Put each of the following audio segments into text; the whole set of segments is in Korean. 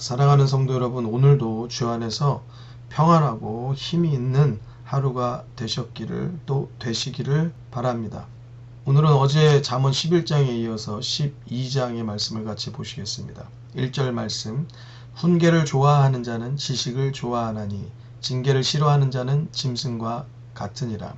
사랑하는 성도 여러분, 오늘도 주 안에서 평안하고 힘이 있는 하루가 되시기를 바랍니다. 오늘은 어제 잠언 11장에 이어서 12장의 말씀을 같이 보시겠습니다. 1절 말씀, 훈계를 좋아하는 자는 지식을 좋아하나니 징계를 싫어하는 자는 짐승과 같으니라.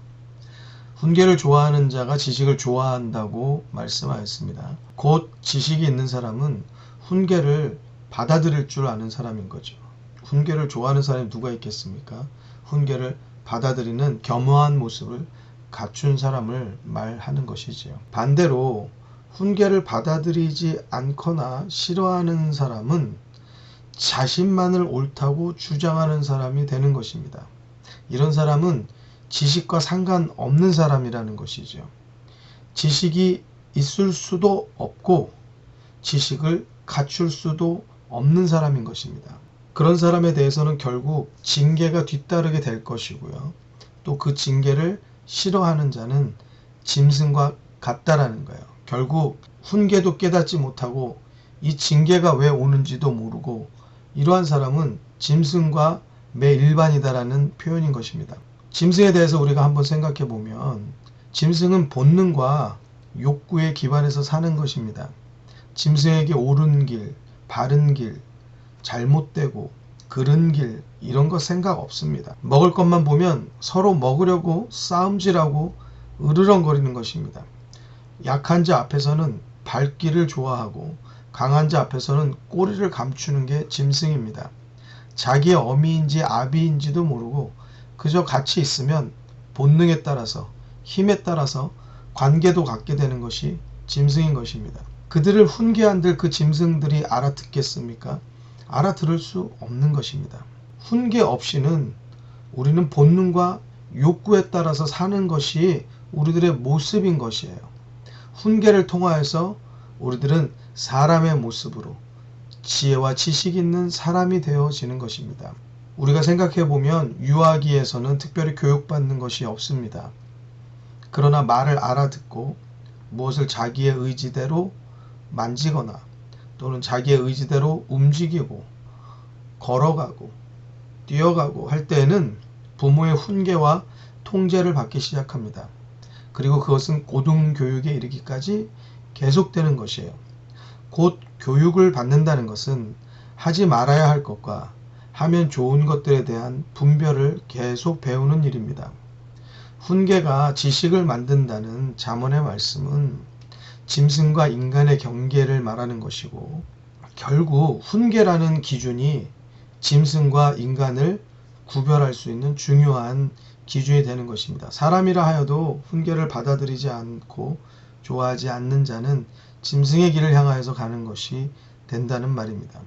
훈계를 좋아하는 자가 지식을 좋아한다고 말씀하였습니다. 곧 지식이 있는 사람은 훈계를 받아들일 줄 아는 사람인 거죠. 훈계를 좋아하는 사람이 누가 있겠습니까? 훈계를 받아들이는 겸허한 모습을 갖춘 사람을 말하는 것이지요. 반대로 훈계를 받아들이지 않거나 싫어하는 사람은 자신만을 옳다고 주장하는 사람이 되는 것입니다. 이런 사람은 지식과 상관없는 사람이라는 것이죠. 지식이 있을 수도 없고 지식을 갖출 수도 없는 사람인 것입니다. 그런 사람에 대해서는 결국 징계가 뒤따르게 될 것이고요. 또 그 징계를 싫어하는 자는 짐승과 같다라는 거예요. 결국 훈계도 깨닫지 못하고 이 징계가 왜 오는지도 모르고 이러한 사람은 짐승과 매일반이다라는 표현인 것입니다. 짐승에 대해서 우리가 한번 생각해 보면 짐승은 본능과 욕구에 기반해서 사는 것입니다. 짐승에게 옳은 길, 바른 길, 잘못되고 그른 길 이런 거 생각 없습니다. 먹을 것만 보면 서로 먹으려고 싸움질하고 으르렁거리는 것입니다. 약한 자 앞에서는 밟기를 좋아하고 강한 자 앞에서는 꼬리를 감추는 게 짐승입니다. 자기의 어미인지 아비인지도 모르고 그저 같이 있으면 본능에 따라서 힘에 따라서 관계도 갖게 되는 것이 짐승인 것입니다. 그들을 훈계한들 그 짐승들이 알아듣겠습니까? 알아들을 수 없는 것입니다. 훈계 없이는 우리는 본능과 욕구에 따라서 사는 것이 우리들의 모습인 것이에요. 훈계를 통하여서 우리들은 사람의 모습으로 지혜와 지식 있는 사람이 되어지는 것입니다. 우리가 생각해 보면 유아기에서는 특별히 교육받는 것이 없습니다. 그러나 말을 알아듣고 무엇을 자기의 의지대로 만지거나 또는 자기의 의지대로 움직이고 걸어가고 뛰어가고 할 때에는 부모의 훈계와 통제를 받기 시작합니다. 그리고 그것은 고등교육에 이르기까지 계속되는 것이에요. 곧 교육을 받는다는 것은 하지 말아야 할 것과 하면 좋은 것들에 대한 분별을 계속 배우는 일입니다. 훈계가 지식을 만든다는 잠언의 말씀은 짐승과 인간의 경계를 말하는 것이고 결국 훈계라는 기준이 짐승과 인간을 구별할 수 있는 중요한 기준이 되는 것입니다. 사람이라 하여도 훈계를 받아들이지 않고 좋아하지 않는 자는 짐승의 길을 향하여서 가는 것이 된다는 말입니다.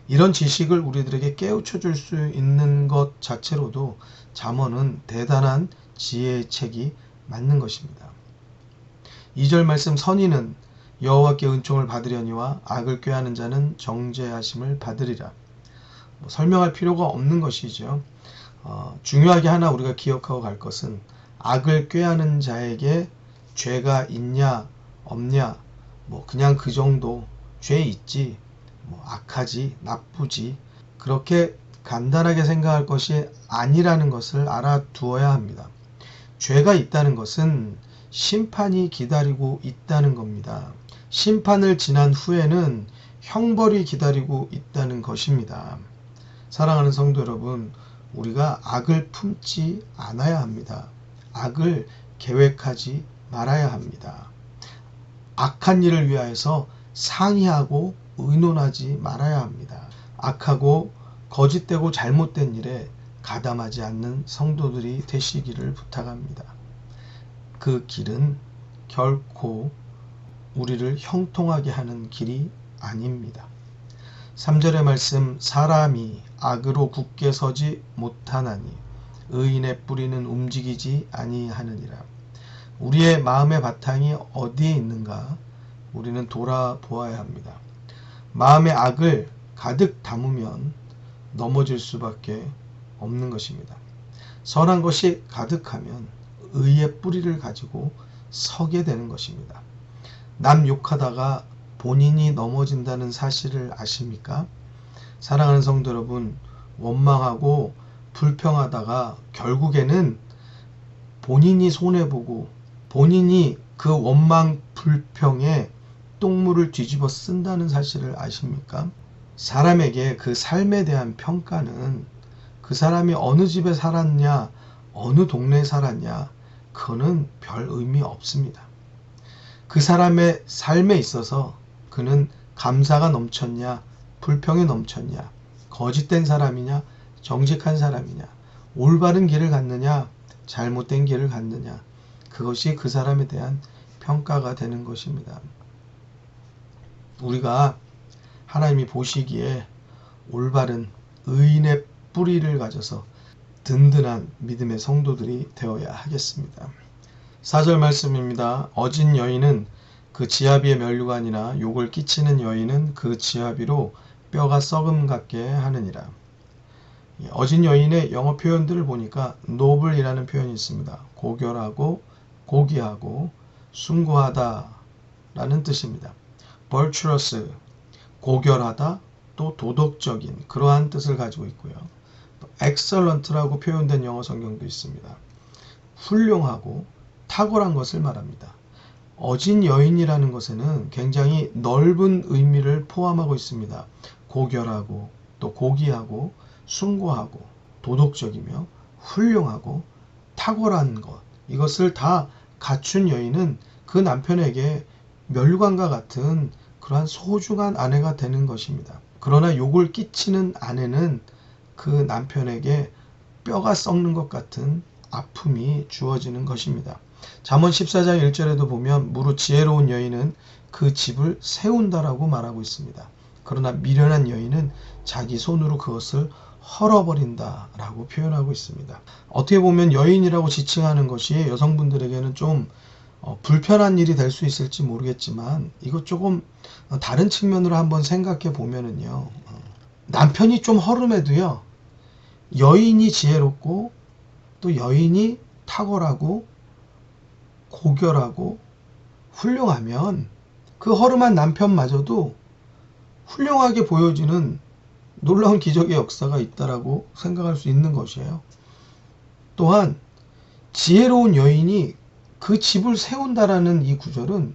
이런 지식을 우리들에게 깨우쳐 줄 수 있는 것 자체로도 잠언은 대단한 지혜의 책이 맞는 것입니다. 2절 말씀, 선인은 여호와께 은총을 받으려니와 악을 꾀하는 자는 정죄하심을 받으리라. 설명할 필요가 없는 것이죠. 중요하게 하나 우리가 기억하고 갈 것은 악을 꾀하는 자에게 죄가 있냐 없냐 그냥 그 정도 죄 있지 악하지 나쁘지 그렇게 간단하게 생각할 것이 아니라는 것을 알아두어야 합니다. 죄가 있다는 것은 심판이 기다리고 있다는 겁니다. 심판을 지난 후에는 형벌이 기다리고 있다는 것입니다. 사랑하는 성도 여러분, 우리가 악을 품지 않아야 합니다. 악을 계획하지 말아야 합니다. 악한 일을 위하여서 상의하고 의논하지 말아야 합니다. 악하고 거짓되고 잘못된 일에 가담하지 않는 성도들이 되시기를 부탁합니다. 그 길은 결코 우리를 형통하게 하는 길이 아닙니다. 3절의 말씀, 사람이 악으로 굳게 서지 못하나니 의인의 뿌리는 움직이지 아니하느니라. 우리의 마음의 바탕이 어디에 있는가 우리는 돌아보아야 합니다. 마음의 악을 가득 담으면 넘어질 수밖에 없는 것입니다. 선한 것이 가득하면 의의 뿌리를 가지고 서게 되는 것입니다. 남 욕하다가 본인이 넘어진다는 사실을 아십니까? 사랑하는 성도 여러분, 원망하고 불평하다가 결국에는 본인이 손해보고 본인이 그 원망 불평에 똥물을 뒤집어 쓴다는 사실을 아십니까? 사람에게 그 삶에 대한 평가는 그 사람이 어느 집에 살았냐, 어느 동네에 살았냐, 그거는 별 의미 없습니다. 그 사람의 삶에 있어서 그는 감사가 넘쳤냐, 불평이 넘쳤냐, 거짓된 사람이냐, 정직한 사람이냐, 올바른 길을 갔느냐, 잘못된 길을 갔느냐, 그것이 그 사람에 대한 평가가 되는 것입니다. 우리가 하나님이 보시기에 올바른 의인의 뿌리를 가져서 든든한 믿음의 성도들이 되어야 하겠습니다. 4절 말씀입니다. 어진 여인은 그 지아비의 면류관이나 욕을 끼치는 여인은 그 지아비로 뼈가 썩음 같게 하느니라. 어진 여인의 영어 표현들을 보니까 noble이라는 표현이 있습니다. 고결하고 고귀하고 숭고하다 라는 뜻입니다. virtuous, 고결하다, 또 도덕적인 그러한 뜻을 가지고 있고요. excellent라고 표현된 영어 성경도 있습니다. 훌륭하고 탁월한 것을 말합니다. 어진 여인이라는 것에는 굉장히 넓은 의미를 포함하고 있습니다. 고결하고 또 고귀하고 숭고하고 도덕적이며 훌륭하고 탁월한 것, 이것을 다 갖춘 여인은 그 남편에게 멸관과 같은 그러한 소중한 아내가 되는 것입니다. 그러나 욕을 끼치는 아내는 그 남편에게 뼈가 썩는 것 같은 아픔이 주어지는 것입니다. 잠언 14장 1절에도 보면 무릇 지혜로운 여인은 그 집을 세운다라고 말하고 있습니다. 그러나 미련한 여인은 자기 손으로 그것을 헐어버린다라고 표현하고 있습니다. 어떻게 보면 여인이라고 지칭하는 것이 여성분들에게는 좀 불편한 일이 될 수 있을지 모르겠지만 이것 조금 다른 측면으로 한번 생각해 보면은요. 남편이 좀 허름해도요. 여인이 지혜롭고 또 여인이 탁월하고 고결하고 훌륭하면 그 허름한 남편마저도 훌륭하게 보여지는 놀라운 기적의 역사가 있다라고 생각할 수 있는 것이에요. 또한 지혜로운 여인이 그 집을 세운다라는 이 구절은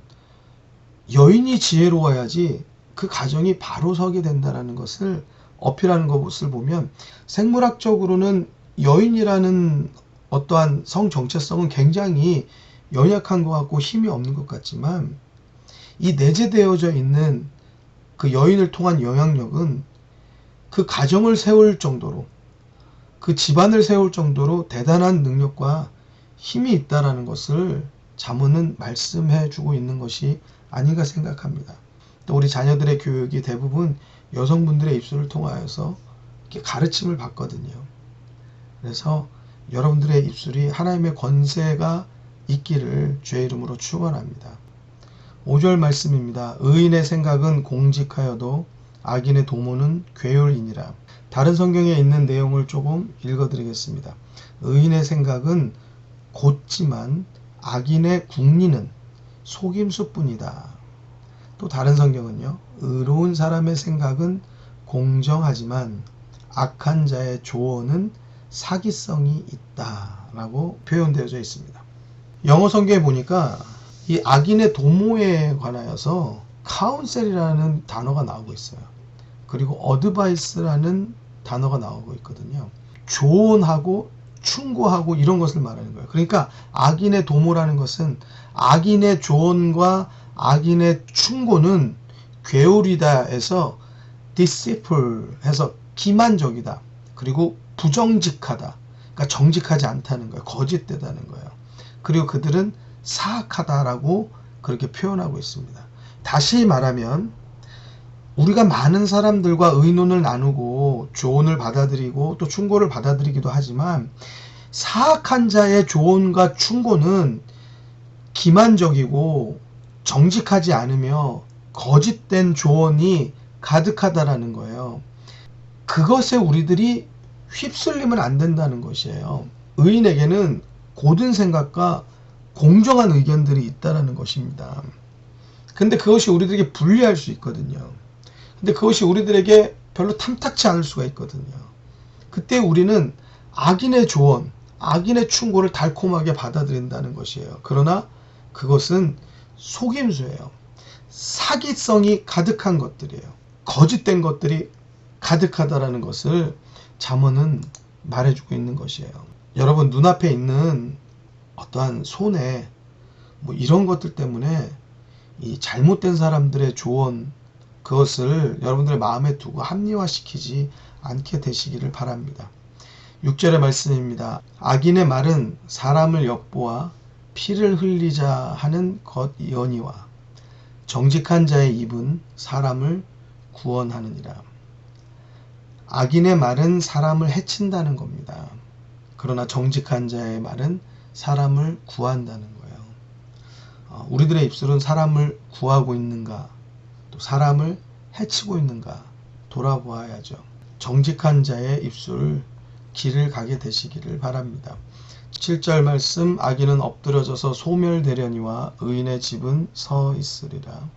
여인이 지혜로워야지 그 가정이 바로 서게 된다라는 것을 어필하는 것을 보면 생물학적으로는 여인이라는 어떠한 성 정체성은 굉장히 연약한 것 같고 힘이 없는 것 같지만 이 내재되어져 있는 그 여인을 통한 영향력은 그 가정을 세울 정도로 그 집안을 세울 정도로 대단한 능력과 힘이 있다라는 것을 잠언은 말씀해 주고 있는 것이 아닌가 생각합니다. 또 우리 자녀들의 교육이 대부분 여성분들의 입술을 통하여서 이렇게 가르침을 받거든요. 그래서 여러분들의 입술이 하나님의 권세가 있기를 주의 이름으로 축원합니다. 5절 말씀입니다. 의인의 생각은 공직하여도 악인의 도모는 괴율이니라. 다른 성경에 있는 내용을 조금 읽어드리겠습니다. 의인의 생각은 곧지만 악인의 궁리는 속임수뿐이다. 또 다른 성경은요. 의로운 사람의 생각은 공정하지만 악한 자의 조언은 사기성이 있다 라고 표현되어져 있습니다. 영어 성경에 보니까 이 악인의 도모에 관하여서 카운셀이라는 단어가 나오고 있어요. 그리고 어드바이스라는 단어가 나오고 있거든요. 조언하고 충고하고 이런 것을 말하는 거예요. 그러니까 악인의 도모라는 것은 악인의 조언과 악인의 충고는 괴울이다 해서 deceitful 해서 기만적이다. 그리고 부정직하다. 그러니까 정직하지 않다는 거예요. 거짓되다는 거예요. 그리고 그들은 사악하다라고 그렇게 표현하고 있습니다. 다시 말하면 우리가 많은 사람들과 의논을 나누고 조언을 받아들이고 또 충고를 받아들이기도 하지만 사악한 자의 조언과 충고는 기만적이고 정직하지 않으며 거짓된 조언이 가득하다라는 거예요. 그것에 우리들이 휩쓸리면 안 된다는 것이에요. 의인에게는 고든 생각과 공정한 의견들이 있다라는 것입니다. 근데 그것이 우리들에게 불리할 수 있거든요. 근데 그것이 우리들에게 별로 탐탁치 않을 수가 있거든요. 그때 우리는 악인의 조언, 악인의 충고를 달콤하게 받아들인다는 것이에요. 그러나 그것은 속임수예요. 사기성이 가득한 것들이에요. 거짓된 것들이 가득하다라는 것을 잠언은 말해주고 있는 것이에요. 여러분, 눈앞에 있는 어떠한 손해, 뭐 이런 것들 때문에 이 잘못된 사람들의 조언, 그것을 여러분들의 마음에 두고 합리화시키지 않게 되시기를 바랍니다. 6절의 말씀입니다. 악인의 말은 사람을 엿보아 피를 흘리자 하는 겉연이와 정직한 자의 입은 사람을 구원하느니라. 악인의 말은 사람을 해친다는 겁니다. 그러나 정직한 자의 말은 사람을 구한다는 거예요. 우리들의 입술은 사람을 구하고 있는가, 또 사람을 해치고 있는가 돌아보아야죠. 정직한 자의 입술, 길을 가게 되시기를 바랍니다. 7절 말씀, 악인은 엎드려져서 소멸되려니와 의인의 집은 서 있으리라.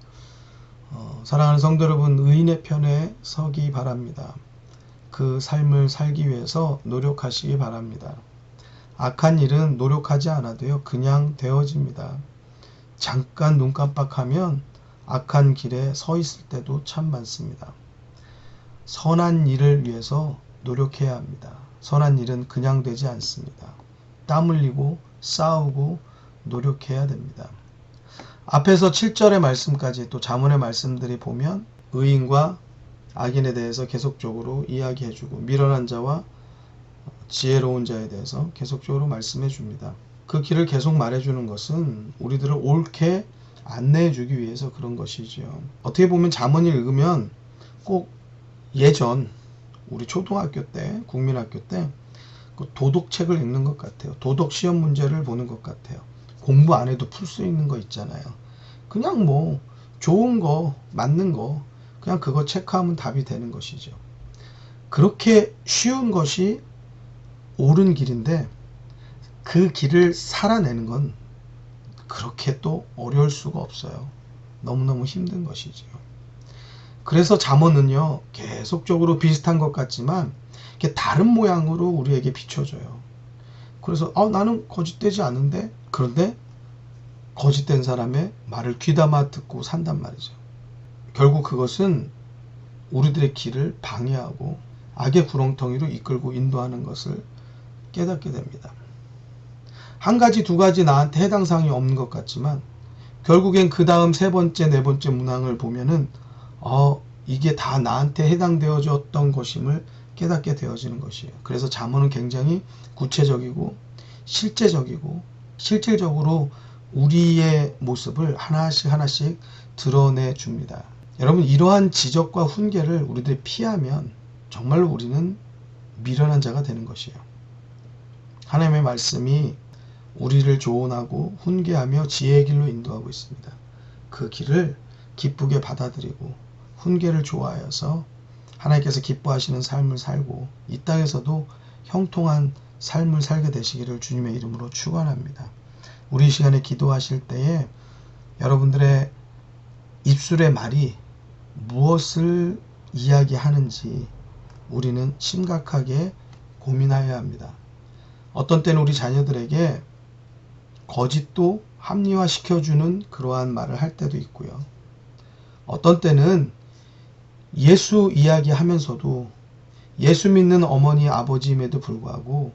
사랑하는 성도 여러분, 의인의 편에 서기 바랍니다. 그 삶을 살기 위해서 노력하시기 바랍니다. 악한 일은 노력하지 않아도요, 그냥 되어집니다. 잠깐 눈 깜빡하면 악한 길에 서 있을 때도 참 많습니다. 선한 일을 위해서 노력해야 합니다. 선한 일은 그냥 되지 않습니다. 땀 흘리고 싸우고 노력해야 됩니다. 앞에서 7절의 말씀까지 또 잠언의 말씀들이 보면 의인과 악인에 대해서 계속적으로 이야기해주고 미련한 자와 지혜로운 자에 대해서 계속적으로 말씀해 줍니다. 그 길을 계속 말해주는 것은 우리들을 옳게 안내해주기 위해서 그런 것이지요. 어떻게 보면 잠언을 읽으면 꼭 예전 우리 초등학교 때, 국민학교 때 그 도덕책을 읽는 것 같아요. 도덕 시험 문제를 보는 것 같아요. 공부 안 해도 풀 수 있는 거 있잖아요. 그냥 뭐 좋은 거, 맞는 거 그냥 그거 체크하면 답이 되는 것이죠. 그렇게 쉬운 것이 옳은 길인데 그 길을 살아내는 건 그렇게 또 어려울 수가 없어요. 너무너무 힘든 것이죠. 그래서 잠언은요, 계속적으로 비슷한 것 같지만 다른 모양으로 우리에게 비춰줘요. 그래서 나는 거짓되지 않은데, 그런데 거짓된 사람의 말을 귀담아 듣고 산단 말이죠. 결국 그것은 우리들의 길을 방해하고 악의 구렁텅이로 이끌고 인도하는 것을 깨닫게 됩니다. 한 가지, 두 가지 나한테 해당 사항이 없는 것 같지만 결국엔 그 다음 세 번째, 네 번째 문항을 보면은 이게 다 나한테 해당되어졌던 것임을 깨닫게 되어지는 것이에요. 그래서 잠언은 굉장히 구체적이고 실제적이고 실질적으로 우리의 모습을 하나씩 하나씩 드러내 줍니다. 여러분, 이러한 지적과 훈계를 우리들이 피하면 정말로 우리는 미련한 자가 되는 것이에요. 하나님의 말씀이 우리를 조언하고 훈계하며 지혜의 길로 인도하고 있습니다. 그 길을 기쁘게 받아들이고 훈계를 좋아하여서 하나님께서 기뻐하시는 삶을 살고 이 땅에서도 형통한 삶을 살게 되시기를 주님의 이름으로 축원합니다. 우리 이 시간에 기도하실 때에 여러분들의 입술의 말이 무엇을 이야기하는지 우리는 심각하게 고민해야 합니다. 어떤 때는 우리 자녀들에게 거짓도 합리화시켜주는 그러한 말을 할 때도 있고요. 어떤 때는 예수 이야기하면서도 예수 믿는 어머니 아버지임에도 불구하고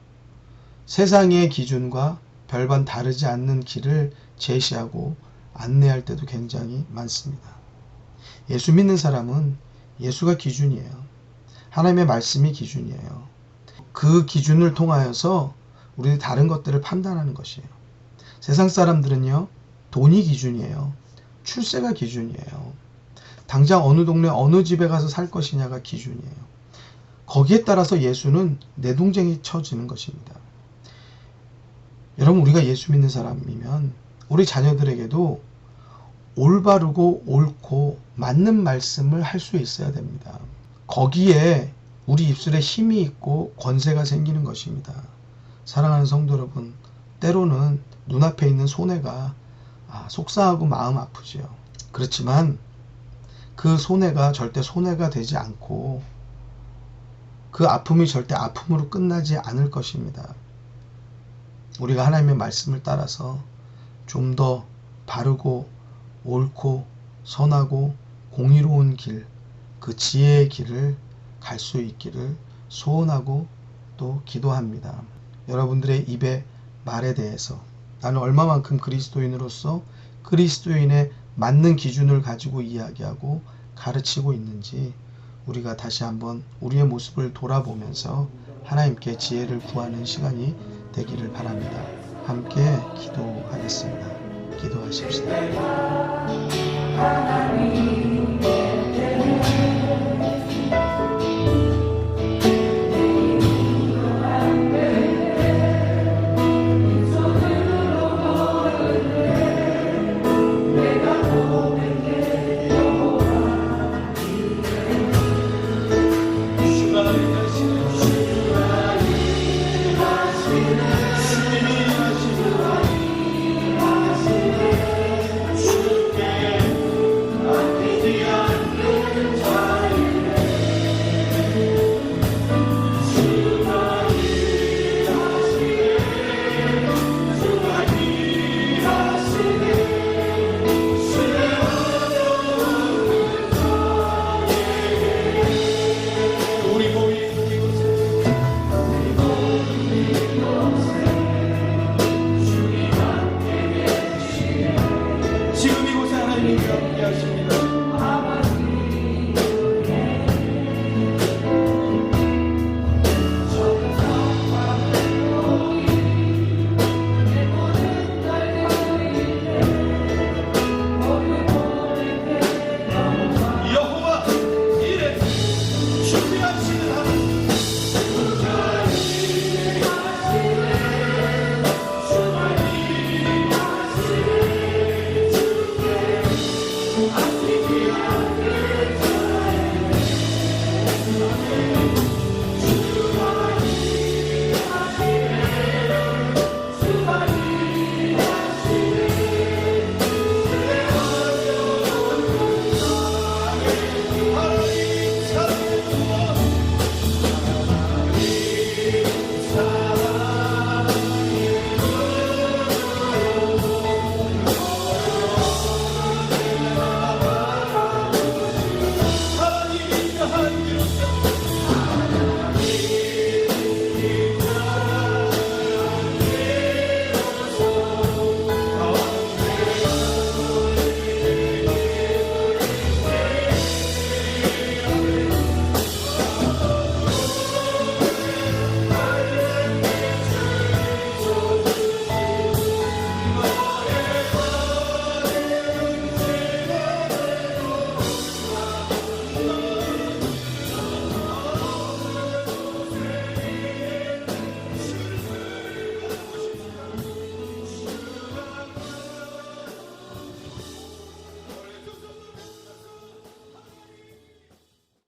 세상의 기준과 별반 다르지 않는 길을 제시하고 안내할 때도 굉장히 많습니다. 예수 믿는 사람은 예수가 기준이에요. 하나님의 말씀이 기준이에요. 그 기준을 통하여서 우리는 다른 것들을 판단하는 것이에요. 세상 사람들은요, 돈이 기준이에요. 출세가 기준이에요. 당장 어느 동네 어느 집에 가서 살 것이냐가 기준이에요. 거기에 따라서 예수는 내동쟁이 쳐지는 것입니다. 여러분, 우리가 예수 믿는 사람이면 우리 자녀들에게도 올바르고 옳고 맞는 말씀을 할 수 있어야 됩니다. 거기에 우리 입술에 힘이 있고 권세가 생기는 것입니다. 사랑하는 성도 여러분, 때로는 눈앞에 있는 손해가 속상하고 마음 아프지요. 그렇지만 그 손해가 절대 손해가 되지 않고 그 아픔이 절대 아픔으로 끝나지 않을 것입니다. 우리가 하나님의 말씀을 따라서 좀 더 바르고 옳고 선하고 공의로운 길, 그 지혜의 길을 갈 수 있기를 소원하고 또 기도합니다. 여러분들의 입의 말에 대해서 나는 얼마만큼 그리스도인으로서 그리스도인의 맞는 기준을 가지고 이야기하고 가르치고 있는지 우리가 다시 한번 우리의 모습을 돌아보면서 하나님께 지혜를 구하는 시간이 되기를 바랍니다. 함께 기도하겠습니다. 기도하십시다.